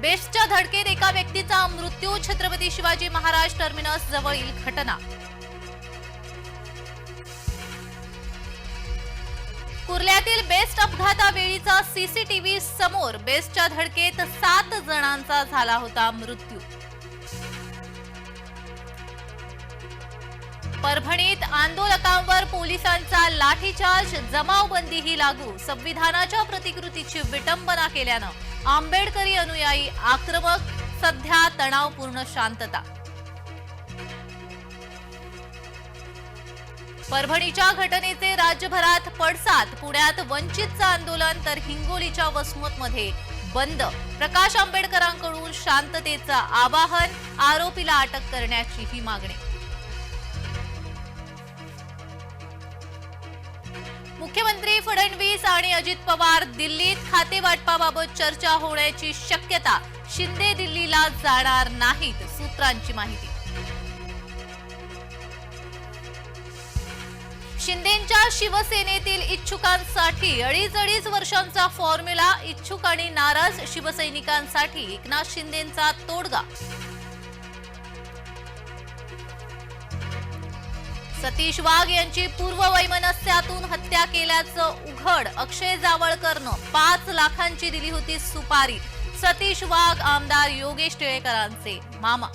बेस्टच्या धडकेत एका व्यक्तीचा मृत्यू. छत्रपती शिवाजी महाराज टर्मिनस जवळील घटना. कुर्ल्यातील बेस्ट अपघातावेळीचा सीसीटीव्ही समोर. बेस्टच्या धडकेत 7 जणांचा झाला होता मृत्यू. परभणीत आंदोलकांवर पोलिसांचा लाठीचार्ज. जमावबंदीही लागू. संविधानाच्या प्रतिकृतीची विटंबना केल्यानं आंबेडकरी अनुयायी आक्रमक. सध्या तणावपूर्ण शांतता. परभणीच्या घटनेचे राज्यभरात पडसाद. पुण्यात वंचितचं आंदोलन तर हिंगोलीच्या वसमतमध्ये बंद. प्रकाश आंबेडकरांकडून शांततेचं आवाहन. आरोपीला अटक करण्याची ही मागणी. मुख्यमंत्री फडणवीस आणि अजित पवार दिल्लीत. खातेवाटपाबाबत चर्चा होण्याची शक्यता. शिंदे दिल्लीला जाणार नाहीत, सूत्रांची माहिती. शिंदेंच्या शिवसेनेतील इच्छुकांसाठी अडीच वर्षांचा फॉर्म्युला. इच्छुक आणि नाराज शिवसैनिकांसाठी एकनाथ शिंदेंचा तोडगा. सतीश वाघ यांची पूर्ववैमनस्यातून हत्या केल्याचं उघड. अक्षय जावळकरनं 5 लाखांची दिली होती सुपारी. सतीश वाघ आमदार योगेश टिळेकरांचे मामा.